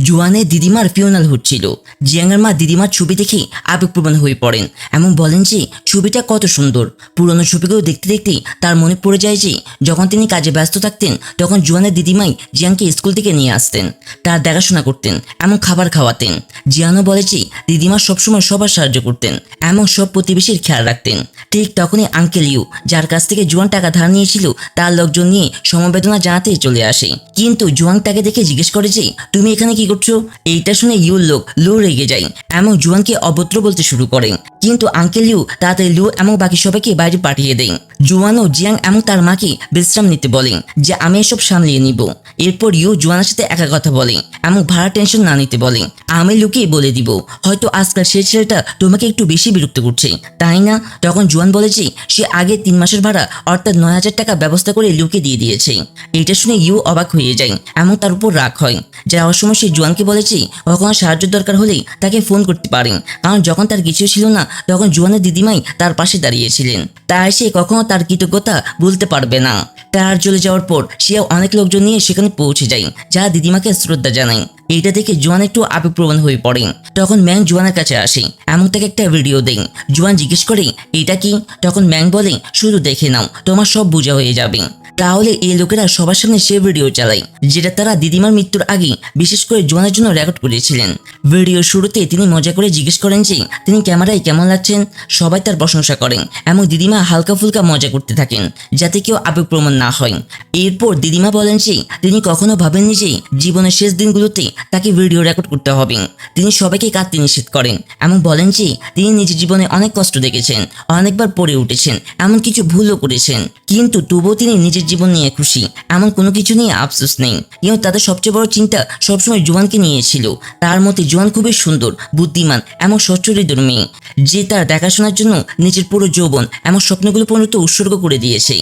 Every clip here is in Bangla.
জোয়ানের দিদিমার ফিউনাল হচ্ছিল। জিয়াংয়ের মা দিদিমার ছবি দেখে আবেগপ্রবণ হয়ে পড়েন এবং বলেন যে ছবিটা কত সুন্দর। পুরনো ছবিগুলো দেখতে দেখতে তার মনে পড়ে যায় যে যখন তিনি কাজে ব্যস্ত থাকতেন তখন জোয়ানের দিদিমাই জিয়াংকে স্কুল থেকে নিয়ে আসতেন, তার দেখাশোনা করতেন এবং খাবার খাওয়াতেন। জিয়ানও বলে যে দিদিমা সবসময় সবার সাহায্য করতেন এবং সব প্রতিবেশীর খেয়াল রাখতেন। ঠিক তখনই আঙ্কেল ইউ, যার কাছ থেকে জোয়ান টাকা ধার নিয়েছিল, তার লোকজন নিয়ে সমবেদনা জানাতে চলে আসে। কিন্তু জোয়াং তাকে দেখে জিজ্ঞেস করে যে তুমি এখানে কি করছো? এইটা শুনে ইউর লোক লো রেগে যায় এবং জোয়ানকে অভদ্র বলতে শুরু করে। কিন্তু আঙ্কেল ইউ তাড়াতাড়ি লো এবং বাকি সবাইকে বাইরে পাঠিয়ে দেন। জোয়ানও জিয়াং এবং তার মাকে বিশ্রাম নিতে বলেন যে আমি এসব সামলিয়ে নিব। এরপর ইউ জোয়ানের সাথে একা কথা বলে এবং ভাড়া টেনশন না নিতে বলে। আমি লুকিয়ে বলে দিব, হয়তো আজকাল সেই ছেলেটা তোমাকে একটু বেশি বিরক্ত করছে, তাই না? তখন জোয়ান বলে যে সে আগে 3 মাসের ভাড়া অর্থাৎ 9,000 টাকা ব্যবস্থা করে লুকে দিয়ে দিয়েছে। এটা শুনে ইউ অবাক হয়ে যায় এবং তার উপর রাগ হয়। যাওয়ার সময় সে জোয়ানকে বলেছে কখনো সাহায্য দরকার হলেই তাকে ফোন করতে পারেন, কারণ যখন তার কিছু ছিল না তখন জোয়ানের দিদিমাই তার পাশে দাঁড়িয়েছিলেন। তাই সে কখনো তার কৃতজ্ঞতা বলতে পারবে না। তার চলে যাওয়ার পর সে অনেক লোকজন নিয়ে সেখানে পৌঁছে যায়, যারা দিদিমাকে শ্রদ্ধা জানায়। এইটা দেখে জোয়ান একটু আবেগপ্রবণ হয়ে পড়ে। তখন ম্যাং জোয়ানের কাছে আসে এবং তাকে একটা ভিডিও দেয়। জোয়ান জিজ্ঞেস করে এটা কি? তখন ম্যাং বলে শুধু দেখে নাও, তোমার সব বোঝা হয়ে যাবে। তাহলে এই লোকেরা সবার সামনে সে ভিডিও চালায় যেটা তারা দিদিমার মৃত্যুর আগে বিশেষ করে জোয়ানের জন্য রেকর্ড করেছিলেন। ভিডিও শুরুতে তিনি মজা করে জিজ্ঞেস করেন যে তিনি ক্যামেরায় কেমন লাগছেন। সবাই তার প্রশংসা করেন এবং দিদিমা হালকা ফুলকা মজা করতে থাকেন যাতে কেউ আবেগপ্রবণ না হয়। এরপর দিদিমা বলেন যে তিনি কখনো ভাবেননি যে জীবনের শেষ দিনগুলোতে তাকে ভিডিও রেকর্ড করতে হবে। তিনি সবাইকে কাঁদতে নিষেধ করেন এবং বলেন যে তিনি নিজের জীবনে অনেক কষ্ট দেখেছেন, অনেকবার পড়ে উঠেছেন, এমন কিছু ভুলও করেছেন, কিন্তু তবুও তিনি নিজের জীবন নিয়ে খুশি, এমন কোনো কিছু নিয়ে আফসোস নেই। কিন্তু তাদের সবচেয়ে বড় চিন্তা সবসময় জোয়ানকে নিয়েছিল। তার মতে জোয়ান খুবই সুন্দর, বুদ্ধিমান এবং সচ্চরিত্র মেয়ে, যে তার দেখাশোনার জন্য নিজের পুরো যৌবন এবং স্বপ্নগুলো পর্যন্ত উৎসর্গ করে দিয়েছে।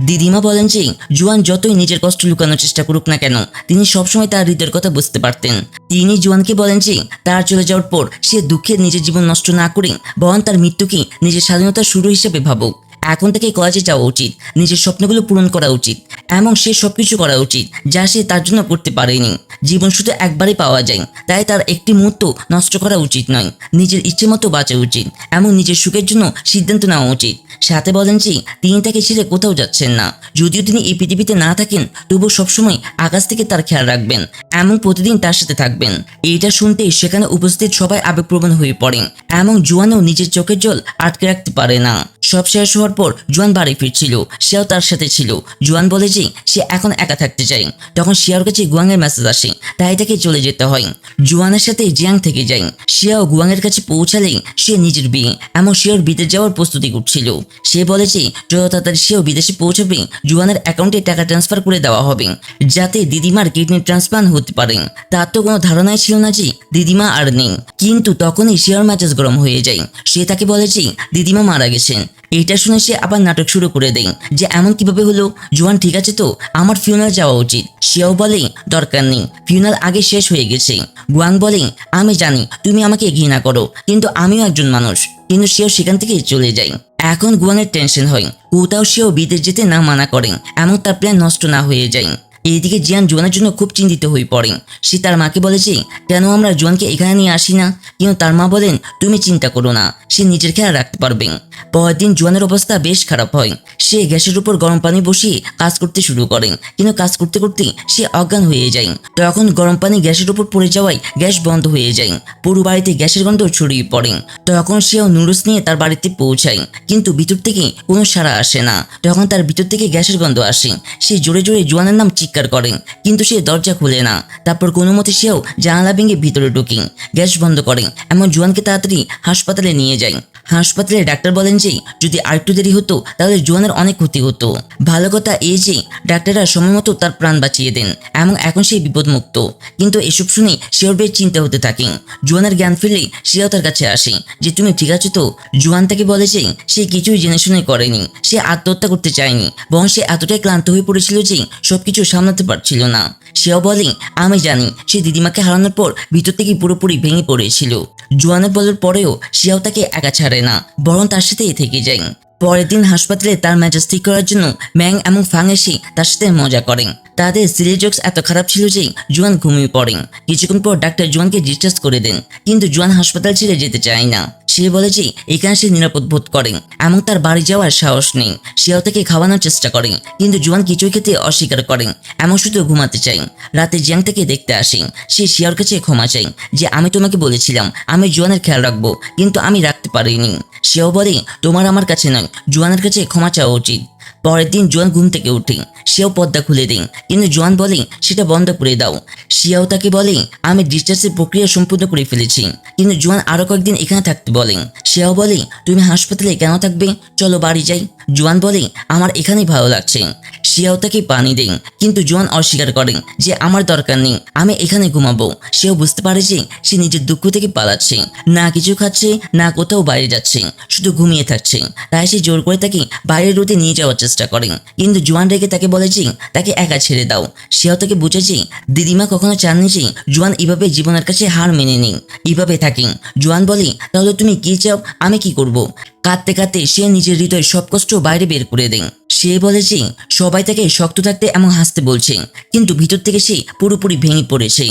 দিদিমা বলেন যে জোয়ান যতই নিজের কষ্ট লুকানোর চেষ্টা করুক না কেন, তিনি সবসময় তার হৃদয়ের কথা বুঝতে পারতেন। তিনি জোয়ানকে বলেন যে তার চলে যাওয়ার পর সে দুঃখে নিজের জীবন নষ্ট না করে বরং তার মৃত্যুকে নিজের স্বাধীনতার শুরু হিসেবে ভাবুক। এখন থেকে কলেজে যাওয়া উচিত, নিজের স্বপ্নগুলো পূরণ করা উচিত এবং সে সবকিছু করা উচিত যা সে তার জন্য করতে পারেনি। জীবন শুধু একবারই পাওয়া যায়, তাই তার একটি মুহূর্ত নষ্ট করা উচিত নয়। নিজের ইচ্ছে মতো বাঁচা উচিত এবং নিজের সুখের জন্য সিদ্ধান্ত নেওয়া উচিত। সাথে বলেন যে তিনি তাকে ছেড়ে কোথাও যাচ্ছেন না। যদিও তিনি এই পৃথিবীতে না থাকেন, তবুও সবসময় আকাশ থেকে তার খেয়াল রাখবেন এবং প্রতিদিন তার সাথে থাকবেন। এইটা শুনতেই সেখানে উপস্থিত সবাই আবেগপ্রবণ হয়ে পড়েন এবং জোয়ানও নিজের চোখের জল আটকে রাখতে পারে না। সব শেষ হওয়ার পর জোয়ান বাড়ি ফিরছিল, সেও তার সাথে ছিল। জোয়ান বলে যে সে এখন একা থাকতে চায়। তখন শিয়ার কাছে গুয়াংয়ের মেসেজ আসে, তাই তাকে চলে যেতে হয়। জোয়ানের সাথে জিয়াং থেকে যায়। শিয়াও গুয়াংয়ের কাছে পৌঁছালেই সে নিজের বিয়ে এবং শিয়ার বিদেশ যাওয়ার প্রস্তুতি করছিল। সে বলেছে যত তাড়াতাড়ি সেও বিদেশে পৌঁছাবে জোয়ানের অ্যাকাউন্টে টাকা ট্রান্সফার করে দেওয়া হবে, যাতে দিদিমার কিডনি ট্রান্সপ্লান্ট হতে পারে। তার তো কোনো ধারণাই ছিল না যে দিদিমা আর নেই। কিন্তু তখনই শিয়ার মেজাজ গরম হয়ে যায়। সে তাকে বলে যে দিদিমা মারা গেছেন। এটা শুনে সে আবার নাটক শুরু করে দেয় যে এমন কিভাবে হলো, জোয়ান ঠিক আছে তো, আমার ফিউনাল যাওয়া উচিত। সেও বলে দরকার নেই, ফিউনাল আগে শেষ হয়ে গেছে। গুয়াং বলে আমি জানি তুমি আমাকে ঘৃণা করো, কিন্তু আমিও একজন মানুষ। কিন্তু সেও সেখান থেকে চলে যায়। এখন গুয়াংয়ের টেনশন হয়, কোথাও সেও বিদেশ যেতে না মানা করেন এবং তার প্ল্যান নষ্ট না হয়ে যায়। এইদিকে জিয়ান জোয়ানের জন্য খুব চিন্তিত হয়ে পড়েন। সে তার মাকে বলেছে কেন আমরা জোয়ানকে এখানে নিয়ে আসি না, কিন্তু তার মা বলেন তুমি চিন্তা করো না, সে নিজের খেয়াল রাখতে পারবে। পরের দিন জোয়ানের অবস্থা বেশ খারাপ হয়। সে গ্যাসের উপর গরম পানি বসিয়ে কাজ করতে শুরু করে, কিন্তু কাজ করতে করতে সে অজ্ঞান হয়ে যায়। তখন গরম পানি গ্যাসের উপর পড়ে যাওয়ায় গ্যাস বন্ধ হয়ে যায়। পুরো বাড়িতে গ্যাসের গন্ধ ছড়িয়ে পড়ে। তখন সেও নুডলস নিয়ে তার বাড়িতে পৌঁছায়, কিন্তু ভিতর থেকে কোনো সাড়া আসে না। তখন তার ভিতর থেকে গ্যাসের গন্ধ আসে। সে জোরে জোরে জোয়ানের নাম চিৎকার করেন, কিন্তু সে দরজা খুলে না। তারপর কোনো মতে সেও জানালা ভেঙে ভিতরে ঢুকে গ্যাস বন্ধ করে এবং জোয়ানকে তাড়াতাড়ি হাসপাতালে নিয়ে যায়। হাসপাতালে ডাক্তার বলেন যে যদি আরেকটু দেরি হতো তাহলে জোয়ানের অনেক ক্ষতি হতো। ভালো কথা এই যে ডাক্তাররা সময় মতো তার প্রাণ বাঁচিয়ে দেন এবং এখন সে বিপদমুক্ত। কিন্তু এসব শুনে সেও বেশ চিন্তা হতে থাকে। জোয়ানের জ্ঞান ফিরলে সেও তার কাছে আসে যে তুমি ঠিক আছো তো। জোয়ান তাকে বলে যে সে কিছুই জেনে শুনে করেনি, সে আত্মহত্যা করতে চায়নি, বরং সে এতটাই ক্লান্ত হয়ে পড়েছিল যে সবকিছু সামলাতে পারছিল না। সেও বলে আমি জানি সে দিদিমাকে হারানোর পর ভিতর থেকে পুরোপুরি ভেঙে পড়েছিল। জোয়ানের বলার পরেও সেও তাকে একা ছাড়ে না, বরং তার সাথেই থেকে যায়। পরের দিন হাসপাতালে তার মেজাজ ঠিক করার জন্য ম্যাং এবং ফাং এসে তার সাথে মজা করেন। তাদের সিলি জোকস এত খারাপ ছিল যে জুয়ান ঘুমিয়ে পড়েন। কিছুক্ষণ পর ডাক্তার জুয়ানকে ডিসচার্জ করে দেন, কিন্তু জুয়ান হাসপাতাল ছেড়ে যেতে চায় না। সে বলে যে এখানে সে নিরাপদ বোধ করেন এবং তার বাড়ি যাওয়ার সাহস নেই। সেও তাকে খাওয়ানোর চেষ্টা করেন, কিন্তু জুয়ান কিছুই খেতে অস্বীকার করেন, এমন শুধু ঘুমাতে চাই। রাতে জিয়াং তাকে দেখতে আসেন। সে শিয়ার কাছে ক্ষমা চাই যে আমি তোমাকে বলেছিলাম আমি জুয়ানের খেয়াল রাখবো, কিন্তু আমি রাখতে পারিনি। সেও বলে তোমার আমার কাছে নয়, জুয়ানের কাছে ক্ষমা চাওয়া উচিত। পরের দিন জুয়ান ঘুম থেকে উঠে। সেও পর্দা খুলে দেন, কিন্তু জুয়ান বলে সেটা বন্ধ করে দাও। শিয়াও তাকে বলে আমি ডিসচার্জের প্রক্রিয়া সম্পূর্ণ করে ফেলেছি, কিন্তু জুয়ান আরো কয়েকদিন এখানে থাকতে বলেন। শিয়াও বলে তুমি হাসপাতালে কেন থাকবে, চলো বাড়ি যাই। জুয়ান বলে আমার এখানেই ভালো লাগছে। শিয়াও তাকে পানি দেন, কিন্তু জুয়ান অস্বীকার করেন যে আমার দরকার নেই, আমি এখানে ঘুমাবো। সেও বুঝতে পারে যে সে নিজের দুঃখ থেকে পালাচ্ছে, না কিছু খাচ্ছে না কোথাও বাইরে যাচ্ছে, শুধু ঘুমিয়ে থাকছে। তাই সে জোর করে তাকে বাইরের রুটে নিয়ে যাওয়ার চেষ্টা করেন, কিন্তু জুয়ান রেগে তাকে বলে যে তাকে একা ছেড়ে দাও। সেও তাকে বুঝে যে দিদিমা কখনো চাননি যে জুয়ান এভাবে জীবনের কাছে হার মেনে নিন, এভাবে থাকেন। জুয়ান বলে তাহলে তুমি কি চাও, আমি কি করব? কাঁদতে কাঁদতে সে নিজের হৃদয় সব কষ্ট বাইরে বের করে দেন। সে বলে যে সবাই তাকে শক্ত থাকতে এবং হাসতে বলছে, কিন্তু ভিতর থেকে সে পুরোপুরি ভেঙে পড়েছে।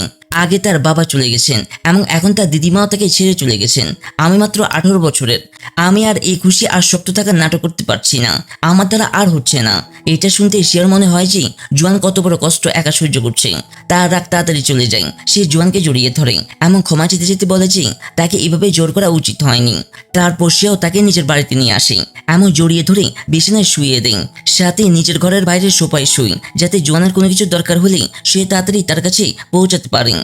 আগে তার বাবা চলে গেছেন এবং এখন তার দিদিমাও তাকে ছেড়ে চলে গেছেন। আমি মাত্র 18 বছরের, আমি আর এই খুশি আর শক্ত থাকার নাটক করতে পারছি না, আমার দ্বারা আর হচ্ছে না। এটা শুনতে শিয়ার মনে হয় যে জুয়ান কত বড় কষ্ট একা সহ্য করছে। তার রাগ তাড়াতাড়ি চলে যায়। সে জুয়ানকে জড়িয়ে ধরে এবং ক্ষমা চেতে চেতে বলে যে তাকে এভাবে জোর করা উচিত হয়নি। তারপর সেও তাকে নিজের বাড়িতে নিয়ে আসে এমন জড়িয়ে ধরে বিছানায় শুইয়ে দেন, সাথে নিজের ঘরের বাইরের সোফায় শুই, যাতে জুয়ানের কোনো কিছু দরকার হলে সে তাড়াতাড়ি তার কাছে পৌঁছাতে পারেন।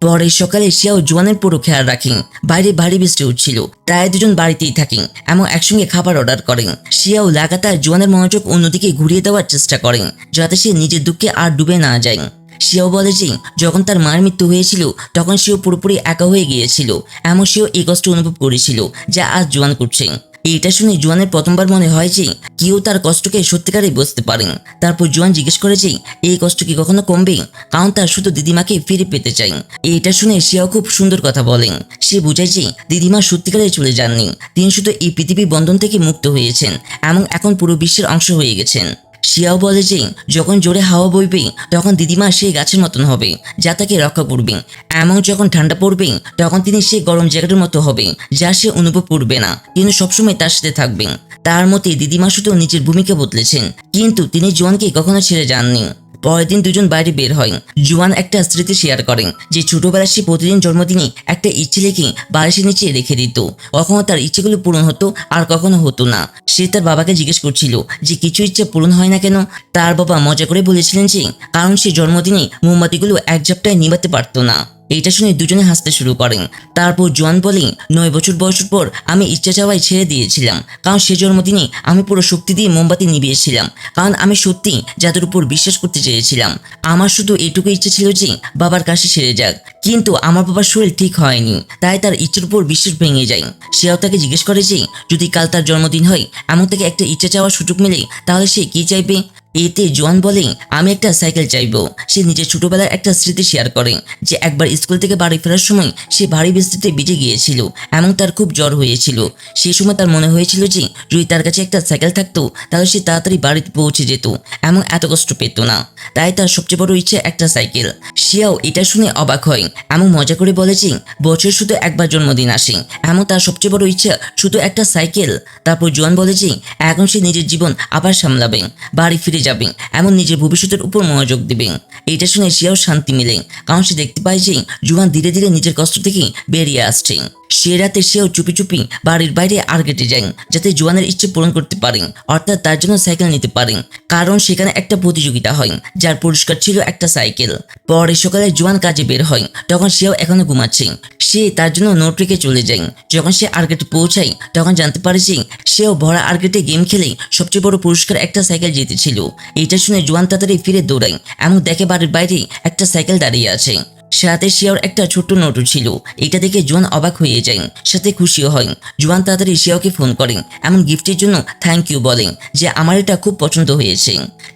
পরের সকালে শিয়াও জুয়ানের পুরো খেয়াল রাখেন। বাইরে ভারী বৃষ্টি উঠছিল, তাই দুজন বাড়িতেই থাকেন এবং একসঙ্গে খাবার অর্ডার করেন। শিয়াও লাগাতার জুয়ানের মনোযোগ অন্যদিকে ঘুরিয়ে দেওয়ার চেষ্টা করেন, যাতে সে নিজের দুঃখে আর ডুবে না যায়। সেও বলে যে যখন তার মায়ের মৃত্যু হয়েছিল তখন সেও পুরোপুরি একা হয়ে গিয়েছিল, এমন সেও এই কষ্ট অনুভব করেছিল যা আজ জুয়ান করছে। এটা শুনে জুয়ানের প্রথমবার মনে হয় যে কেউ তার কষ্টকে সত্যিকারেই বুঝতে পারেন। তারপর জুয়ান জিজ্ঞেস করে যে এই কষ্ট কি কখনো কমবে, কারণ তার শুধু দিদিমাকে ফিরে পেতে চাই। এটা শুনে সেও খুব সুন্দর কথা বলেন। সে বোঝায় যে দিদিমা সত্যিকারে চলে যাননি, তিনি শুধু এই পৃথিবীর বন্ধন থেকে মুক্ত হয়েছেন এবং এখন পুরো বিশ্বের অংশ হয়ে গেছেন। শিয়াও বলে যে যখন জোরে হাওয়া বইবে তখন দিদিমা সেই গাছের মতন হবে যা তাকে রক্ষা করবে, এবং যখন ঠান্ডা পড়বে তখন তিনি সেই গরম জ্যাকেটের মতো হবে যা সে অনুভব করবে না, কিন্তু সবসময় তার সাথে থাকবেন। তার মতে দিদিমা শুধু নিজের ভূমিকা বদলেছেন, কিন্তু তিনি জোয়ানকে কখনো ছেড়ে যাননি। পরের দিন দুজন বাইরে বের হয়। জুয়ান একটা স্মৃতি শেয়ার করেন যে ছোটবেলায় সে প্রতিদিন জন্মদিনে একটা ইচ্ছে লিখে বালিশের নিচে রেখে দিত। কখনো তার ইচ্ছেগুলো পূরণ হতো আর কখনো হতো না। সে তার বাবাকে জিজ্ঞেস করছিল যে কিছু ইচ্ছে পূরণ হয় না কেন। তার বাবা মজা করে বলেছিলেন যে কারণ সে জন্মদিনে মোমবাতিগুলো এক ঝাপটায় নিভাতে পারতো না। এটা শুনে দুজনে হাসতে শুরু করেন। তারপর জোয়ান বলেন 9 বছর বয়সের পর আমি ইচ্ছা চাওয়াই ছেড়ে দিয়েছিলাম, কারণ সে জন্মদিনে আমি পুরো শক্তি দিয়ে মোমবাতি নিভিয়েছিলাম, কারণ আমি সত্যি যাদের উপর বিশ্বাস করতে চেয়েছিলাম। আমার শুধু এটুকু ইচ্ছে ছিল যে বাবার কাছে সেরে যাক, কিন্তু আমার বাবার শরীর ঠিক হয়নি, তাই তার ইচ্ছের উপর বিশ্বাস ভেঙে যায়। সেও তাকে জিজ্ঞেস করে যে যদি কাল তার জন্মদিন হয় এমন তাকে একটা ইচ্ছা চাওয়ার সুযোগ মেলে তাহলে সে কি চাইবে। এতে জোয়ান বলে আমি একটা সাইকেল চাইবো। সে নিজের ছোটবেলার একটা স্মৃতি শেয়ার করে যে একবার স্কুল থেকে বাড়ি ফেরার সময় সে ভারী বৃষ্টিতে ভিজে গিয়েছিল এবং তার খুব জ্বর হয়েছিল। সেই সময় তার মনে হয়েছিল যে যদি তার কাছে একটা সাইকেল থাকতো তাহলে সে তাড়াতাড়ি বাড়িতে পৌঁছে যেত এবং এত কষ্ট পেত না। তাই তার সবচেয়ে বড় ইচ্ছে একটা সাইকেল। সেও এটা শুনে অবাক হয় এবং মজা করে বলে যে বছর শুধু একবার জন্মদিন আসে এমন তার সবচেয়ে বড় ইচ্ছা শুধু একটা সাইকেল। তারপর জোয়ান বলে যে এখন সে নিজের জীবন আবার সামলাবে, বাড়ি ফিরে যাবে এবং নিজের ভবিষ্যতের উপর মনোযোগ দিবে। এটা শুনে সেও শান্তি মিলে, কারণ সে দেখতে পায় যে জুয়ান ধীরে ধীরে নিজের কষ্ট থেকে বেরিয়ে আসছে। সে রাতে সেও চুপি চুপি বাড়ির বাইরে আর্কেটে যায় যাতে জুয়ানের ইচ্ছে পূরণ করতে পারেন, অর্থাৎ তার জন্য সাইকেল নিতে পারেন, কারণ সেখানে একটা প্রতিযোগিতা হয় যার পুরস্কার ছিল একটা সাইকেল। পরে সকালে জুয়ান কাজে বের হয়, তখন সেও এখনো ঘুমাচ্ছে। সে তার জন্য নোট রেখে চলে যায়। যখন সে আর্কেটে পৌঁছায় তখন জানতে পারে যে সেও ভরা আর্কেটে গেম খেলে সবচেয়ে বড় পুরস্কার একটা সাইকেল জিতেছিল। এটা শুনে জুয়ান তাড়াতাড়ি ফিরে দৌড়ায় এবং দেখে বাড়ির বাইরে একটা সাইকেল দাঁড়িয়ে আছে। সাথে শিয়ার একটা ছোট্ট নোটও ছিল। এটা দেখে জোয়ান অবাক হয়ে যায়, সাথে খুশিও হয়। জোয়ান তাড়াতাড়ি শিয়াওকে ফোন করে, এমন গিফটের জন্য থ্যাংক ইউ বলে যে আমার এটা খুব পছন্দ হয়েছে।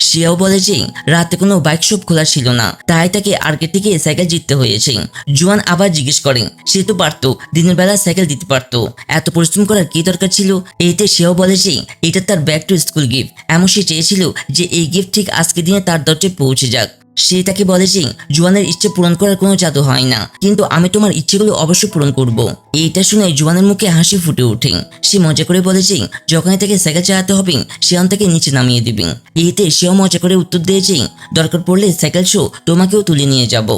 শিয়াও বলে যে রাতে কোনো বাইক শপ খোলা ছিল না, তাই তাকে আর্কেড থেকে সাইকেল জিততে হয়েছে। জোয়ান আবার জিজ্ঞেস করে সে তো পারতো দিনের বেলা সাইকেল দিতে পারতো, এত পরিশ্রম করার কি দরকার ছিল। এতে সেও বলে যে এটা তার ব্যাক টু স্কুল গিফট, এমন সে চেয়েছিল যে এই গিফট ঠিক আজকে দিনে তার দরজায় পৌঁছে যাক। সে তাকে বলে যে জোয়ানের ইচ্ছে পূরণ করার কোনো জাদু হয় না, কিন্তু আমি তোমার ইচ্ছেগুলো অবশ্যই পূরণ করব। এইটা শুনে জোয়ানের মুখে হাসি ফুটে ওঠে। সে মজা করে বলে যে যখনই তাকে সাইকেল চালাতে হবে সে তাকে নিচে নামিয়ে দিবে। এতে সেও মজা করে উত্তর দিয়ে যে দরকার পড়লে সাইকেল শো তোমাকেও তুলে নিয়ে যাব।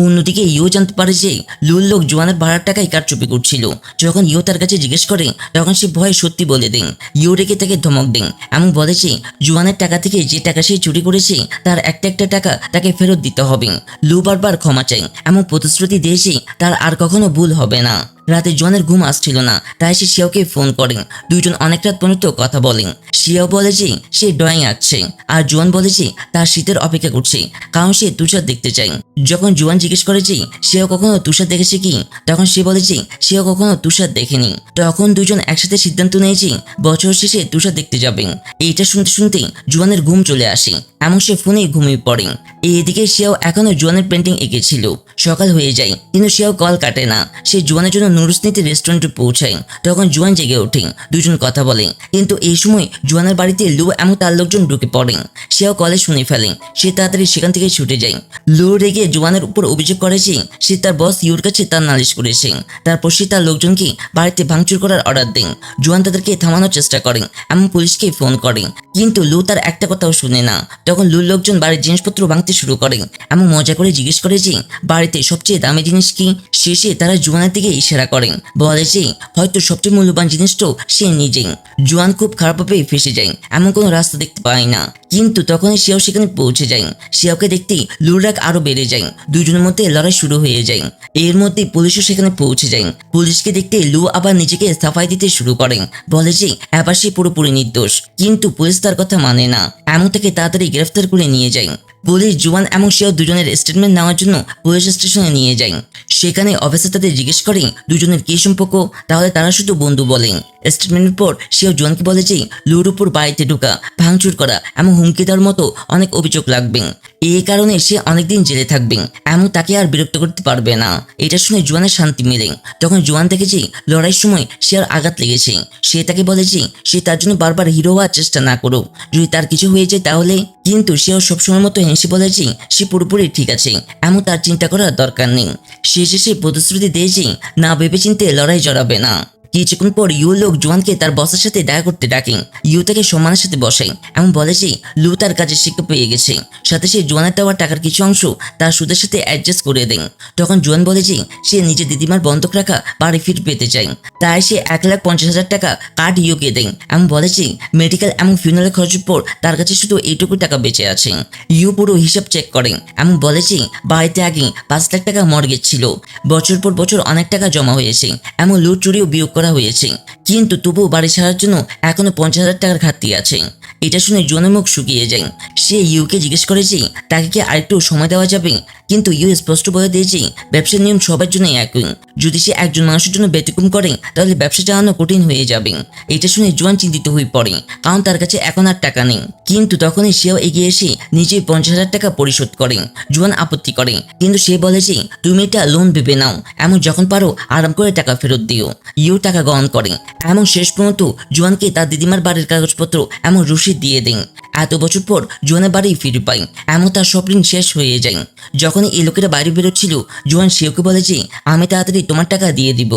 অন্যদিকে ইও জানতে পারে যে লুর লোক জোয়ানের ভাড়ার টাকায় কারচুপি করছিল। যখন ইও তার কাছে জিজ্ঞেস করে তখন সে ভয়ে সত্যি বলে দেন। ইও রেখে তাকে ধমক দেন এবং বলে যে জোয়ানের টাকা থেকে যে টাকা সে চুরি করেছে তার একটা একটা টাকা তাকে ফেরত দিতে হবে। লু বারবার ক্ষমা চাই এবং প্রতিশ্রুতি দিয়েছে তার আর কখনো ভুল হবে না। রাতে জোয়ানের ঘুম আসছিল না, তাই সে শিয়াওকে ফোন করেন। দুইজন অনেক রাত পর্যন্ত কথা বলেন। শিয়াও বলে যে সে ড্রয়িং আঁকছে আর জোয়ান বলে যে তার শীতের অপেক্ষা করছে, কারণ সে তুষার দেখতে চায়। যখন জোয়ান জিজ্ঞেস করে যে সেও কখনো তুষার দেখেছে কি, তখন সে বলে যে সেও কখনো তুষার দেখেনি। তখন দুজন একসাথে সিদ্ধান্ত নেয় যে বছর শেষে তুষার দেখতে যাবেন। এইটা শুনতে শুনতে জোয়ানের ঘুম চলে আসে এবং সে ফোনেই ঘুমিয়ে পড়ে। এদিকে সেও এখনো জোয়ানের পেন্টিং এঁকেছিল। সকাল হয়ে যায় কিন্তু সেও কল কাটে না। সে জোয়ানের জন্য নুডলস নিতে রেস্টুরেন্টে পৌঁছায়। তখন জোয়ান জেগে ওঠে, দুজন কথা বলে। কিন্তু এই সময় জোয়ানের বাড়িতে লু এবং তার লোকজন ঢুকে পড়ে। সেও কলে শুনে ফেলে। সে তাড়াতাড়ি সেখান থেকে ছুটে যায়। লু রেগে জোয়ানের উপর অভিযোগ করে যে সে তার বস ইউর কাছে তার নালিশ করেছে। তারপর সে তার লোকজনকে বাড়িতে ভাঙচুর করার অর্ডার দেন। জোয়ান তাদেরকে থামানোর চেষ্টা করেন এবং পুলিশকে ফোন করেন, কিন্তু লু তার একটা কথাও শুনে না। তখন লুর লোকজন বাড়ির জিনিসপত্র ভাঙতে শুরু করে এবং মজা করে জিজ্ঞেস করে যে বাড়িতে সবচেয়ে দামি জিনিস কি। শেষে তারা জোয়ানের দিকে ইশারা করেন, বলে যে হয়তো সবচেয়ে মূল্যবান জিনিসটাও সে নিজেই। জোয়ান খুব খারাপভাবে ফেসে যায়, এমন কোনো রাস্তা দেখতে পায় না। কিন্তু তখনই সেও সেখানে পৌঁছে যায়। সেওকে দেখতেই লুর রাগ আরো বেড়ে যায়। দুজনের মধ্যে লড়াই শুরু হয়ে যায়। এর মধ্যে পুলিশও সেখানে পৌঁছে যায়। পুলিশকে দেখতে লু আবার নিজেকে সাফাই দিতে শুরু করেন, বলে যে এবার সে পুরোপুরি নির্দোষ। কিন্তু পুলিশ তার কথা মানে না, এমন তাকে তাড়াতাড়ি গ্রেফতার করে নিয়ে যায়। পুলিশ জোয়ান এবং সেও দুজনের স্টেটমেন্ট নেওয়ার জন্য পুলিশ স্টেশনে নিয়ে যায়। সেখানে অফিসার তাদের জিজ্ঞেস করে দুজনের কি সম্পর্ক, তাহলে তারা শুধু বন্ধু বলেন। স্টেটমেন্টের পর সেও জোয়ানকে বলে যে লুর উপর বাড়িতে ঢোকা, ভাঙচুর করা এবং হুমকি দেওয়ার মতো অনেক অভিযোগ লাগবে। এই কারণে সে অনেকদিন জেলে থাকবে এবং তাকে আর বিরক্ত করতে পারবে না। এটা শুনে জোয়ানের শান্তি মেলে। তখন জোয়ান দেখে যে লড়াইয়ের সময় সে আর আঘাত লেগেছে। সে তাকে বলে যে সে তার জন্য বারবার হিরো হওয়ার চেষ্টা না করুক, যদি তার কিছু হয়ে যায় তাহলে। কিন্তু সেও সবসময় মতো হেসে বলে যে সে পুরোপুরি ঠিক আছে, এমন তার চিন্তা করার দরকার নেই। শেষে সে প্রতিশ্রুতি দেয় যে না ভেবেচিন্তে লড়াই জড়াবে না। কিছুক্ষণ পর ইউ লোক জোয়ানকে তার বসের সাথে দেখা করতে ডাকেন। ইউ তাকে সম্মানের সাথে বসায় এবং বলে যে লু তার কাজে শিক্ষা পেয়ে গেছে। সাথে সে জোয়ানের দেওয়ার টাকার কিছু অংশ তার সুদের সাথে অ্যাডজাস্ট করে দেন। তখন জোয়ান বলে যে সে নিজের দিদিমার বন্ধক রাখা বাড়ি ফিট পেতে চায়, তাই সে 1,50,000 টাকা কার্ড ইউকে দেন এবং বলে যে মেডিকেল এবং ফিউনারেল খরচের পর তার কাছে শুধু এইটুকু টাকা বেঁচে আছে। ইউ পুরো হিসাব চেক করেন এবং বলে যে বাড়িতে আগে 5 লাখ টাকা মর্গেজ ছিল, বছর পর বছর অনেক টাকা জমা হয়েছে এবং লুট চুরিও বিয়োগ করা হয়েছে, কিন্তু তবুও বাড়ি ছাড়ার জন্য এখনো 50,000 টাকার ঘাটতি আছে। এটা শুনে জোয়ানের মুখ শুকিয়ে যায়। সে ইউকে জিজ্ঞেস করে যে তাকে কি আরেকটু সময় দেওয়া যাবে, কিন্তু ইউ স্পষ্ট বলে দিয়ে যে ব্যবসার নিয়ম সবার জন্য একই। যদি সে একজন মানুষের জন্য ব্যতিক্রম করে তাহলে ব্যবসা চালানো কঠিন হয়ে যাবে। এটা শুনে জোয়ান চিন্তিত হয়ে পড়ে, কারণ তার কাছে এখন আর টাকা নেই। কিন্তু তখনই সেও এগিয়ে এসে নিজেই 50,000 টাকা পরিশোধ করে। জোয়ান আপত্তি করে, কিন্তু সে বলে যে তুমি এটা লোন ভেবে নাও এবং যখন পারো আরাম করে টাকা ফেরত দিও। ইউ টাকা গ্রহণ করে এবং শেষ পর্যন্ত জোয়ানকে তার দিদিমার বাড়ির কাগজপত্র এবং রসিদ দিয়ে দেন। এত বছর পর জোয়ানের বাড়ি ফিরে পায় এমন তার সব ঋণ শেষ হয়ে যায়। যখন এই লোকেরা বাইরে বেরোচ্ছিল জোয়ান সেওকে বলে যে আমি তাড়াতাড়ি তোমার টাকা দিয়ে দিব।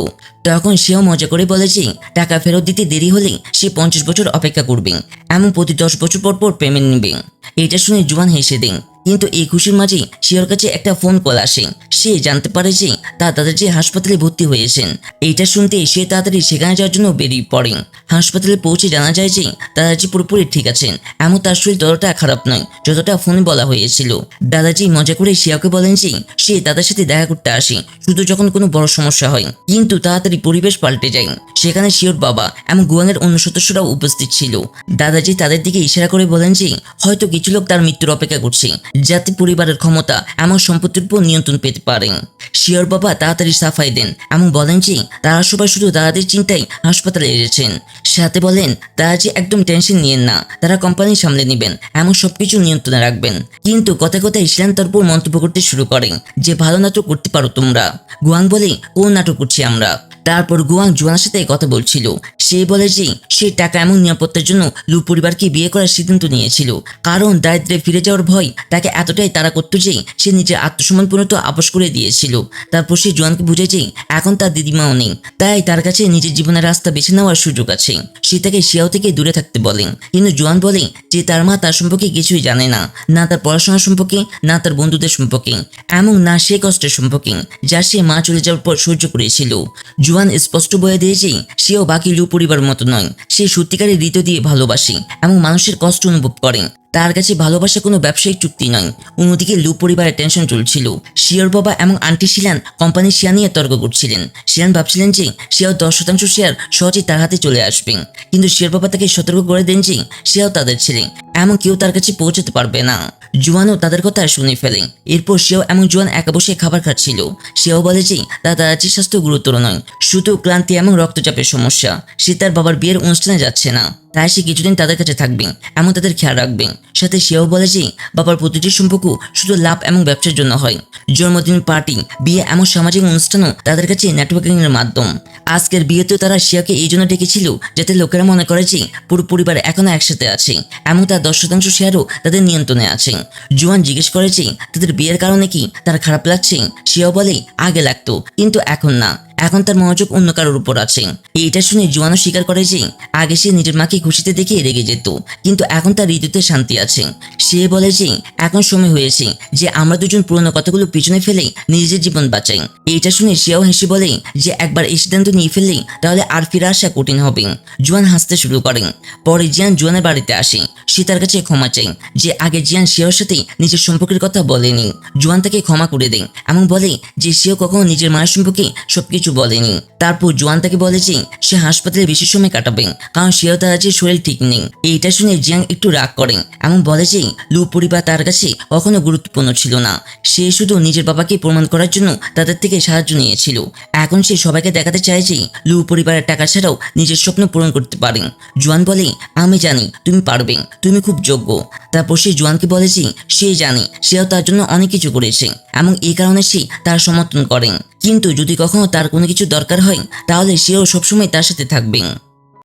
তখন সেও মজা করে বলে যে টাকা ফেরত দিতে দেরি হলে সে 50 বছর অপেক্ষা করবে এবং প্রতি 10 বছর পর পর পেমেন্ট নেবে। এটা শুনে জোয়ান হেসে দেন। কিন্তু এই খুশির মাঝে শিওর কাছে একটা ফোন কল আসে। সে জানতে পারে যে তার দাদা যে হাসপাতালে ভর্তি হয়েছেন। এইটা শুনতে সে তাড়াতাড়ি সেখানে যাওয়ার জন্য বেরিয়ে পড়েন। হাসপাতালে পৌঁছে জানা যায় যে দাদাজি পুরোপুরি ঠিক আছেন, এমন তার শরীর ততটা খারাপ নয় যতটা ফোনে বলা হয়েছিল। দাদাজি মজা করে শিয়াকে বলেন যে সে দাদার সাথে দেখা করতে আসে শুধু যখন কোনো বড় সমস্যা হয়। কিন্তু তাড়াতাড়ি পরিবেশ পাল্টে যায়। সেখানে শিওর বাবা এবং গুয়ানের অন্য সদস্যরাও উপস্থিত ছিল। দাদাজি তাদের দিকে ইশারা করে বলেন যে হয়তো কিছু লোক তার মৃত্যুর অপেক্ষা করছে যাতে পরিবারের ক্ষমতা এমন সম্পত্তির উপর নিয়ন্ত্রণ পেতে পারেন। শিওর বাবা তাড়াতাড়ি সাফাই দেন এবং বলেন যে তারা সবাই শুধু দাদাদের চিন্তায় হাসপাতালে এসেছেন। সাথে বলেন তারা যে একদম টেনশন নিয়েন না, তারা কোম্পানি সামলে নেবেন, এমন সবকিছু নিয়ন্ত্রণে রাখবেন। কিন্তু কথায় কথায় শিয়ান তার উপর মন্তব্য করতে শুরু করেন যে ভালো নাটক করতে পারো তোমরা। গুয়াং বলে কোন নাটক করছি আমরা। তারপর গুয়াং জুয়ানের সাথে কথা বলছিল। সে বলে যে সে টাকা এবং নিরাপত্তার জন্য লু পরিবারকে বিয়ে করার সিদ্ধান্ত নিয়েছিল, কারণ দারিদ্র্যে ফিরে যাওয়ার ভয় তাকে এতটাই তাড়া করতো যে সে নিজের আত্মসম্মান পর্যন্ত আপোষ করে দিয়েছিল। তারপর সে জুয়ানকে বুঝে যে এখন তার দিদিমাও নেই, তাই তার কাছে নিজের জীবনের রাস্তা বেছে নেওয়ার সুযোগ আছে। সে তাকে শিয়াও থেকে দূরে থাকতে বলেন, কিন্তু জুয়ান বলে যে তার মা তার সম্পর্কে কিছুই জানে না, না তার পড়াশোনা সম্পর্কে, না তার বন্ধুদের সম্পর্কে, এমন না সে কষ্টের সম্পর্কে যা সে মা চলে যাওয়ার পর সহ্য করেছিল। জুয়ান স্পষ্ট বলে দিয়ে যে সেও বাকি লু পরিবার মতো নয়, সে সত্যিকারের হৃদয় দিয়ে ভালোবাসে এবং মানুষের কষ্ট অনুভব করে। তার কাছে ভালোবাসা কোনো ব্যবসায়িক চুক্তি নয়। অন্যদিকে লু পরিবারের টেনশন চলছিল। শিয়ার বাবা এবং আন্টি শিলান কোম্পানির শেয়ার নিয়ে তর্ক করছিলেন। শিয়ান ভাবছিলেন যে শেয়ার 10% শেয়ার সহজেই তার হাতে চলে আসবে, কিন্তু শিয়ার বাবা তাকে সতর্ক করে দেন যে শেয়াও তাদের ছেলে, এমন কেউ তার কাছে পৌঁছাতে পারবে না। জুয়ানও তাদের কথা শুনে ফেলে। এরপর সেও এবং জুয়ান একা বসে খাবার খাচ্ছিল। সেও বলে যে তার দাদাজির স্বাস্থ্য গুরুতর নয়, শুধু ক্লান্তি এবং রক্তচাপের সমস্যা। সে তার বাবার বিয়ের অনুষ্ঠানে যাচ্ছে না, তাই সে কিছুদিন তাদের কাছে থাকবে এমন তাদের খেয়াল রাখবে। সাথে সেও বলে যে বাবার প্রতিটি সম্পর্ক শুধু লাভ এবং ব্যবসার জন্য হয়। জন্মদিন, পার্টি, বিয়ে এমন সামাজিক অনুষ্ঠানও তাদের কাছে নেটওয়ার্কিং এর মাধ্যম। আজকের বিয়েতেও তারা শিয়াকে এই জন্য ডেকেছিল যাতে লোকেরা মনে করে যে পুরো পরিবার এখনো একসাথে আছে এবং তার 10% শেয়ারও তাদের নিয়ন্ত্রণে আছে। জুয়ান জিজ্ঞেস করে যে তাদের বিয়ের কারণে কি তার খারাপ লাগছে। শিয়াও বলে আগে লাগতো, কিন্তু এখন না, এখন তার মনোযোগ অন্য কারোর উপর আছে। এইটা শুনে জুয়ানও স্বীকার করে যে আগে সে নিজের মাকে খুশিতে দেখে রেগে যেত, কিন্তু এখন তার হৃদয়তে শান্তি আছে। সে বলে যে এখন সময় হয়েছে যে আমরা দুজন পুরনো কথাগুলো পিছনে ফেলে নিজের জীবন বাঁচাই। এইটা শুনে সেও হেসে বলে যে একবার এই সিদ্ধান্ত নিয়ে ফেললেই তাহলে আর ফিরে আসা কঠিন হবে। জুয়ান হাসতে শুরু করেন। পরে জিয়ান জুয়ানের বাড়িতে আসে। সে তার কাছে ক্ষমা চাই যে আগে জিয়ান সেওর সাথে নিজের সম্পর্কের কথা বলেনি। জুয়ান তাকে ক্ষমা করে দেন এবং বলে যে সেও কখনো নিজের মায়ের সম্পর্কে সবকিছু বলেনি। তারপর জুয়ান তাকে বলে যে সে হাসপাতালে বেশি সময় কাটাবে, কারণ সেও তার যে শরীর ঠিক নেই। এইটা শুনে জিয়াং একটু রাগ করেন এবং বলে যে লু পরিবার তার কাছে কখনো গুরুত্বপূর্ণ ছিল না। সে শুধু নিজের বাবাকে প্রমাণ করার জন্য তাদের থেকে সাহায্য নিয়েছিল। এখন সে সবাইকে দেখাতে চায় যে লু পরিবারের টাকা ছাড়াও নিজের স্বপ্ন পূরণ করতে পারেন। জুয়ান বলে আমি জানি তুমি পারবে, তুমি খুব যোগ্য। তারপর সে জুয়ানকে বলে যে সে জানে সেও তার জন্য অনেক কিছু করেছে এবং এই কারণে সে তার সমর্থন করেন, কিন্তু যদি কখনো তার কোনো কিছু দরকার হয় তাহলে সেও সবসময় তার সাথে থাকবে।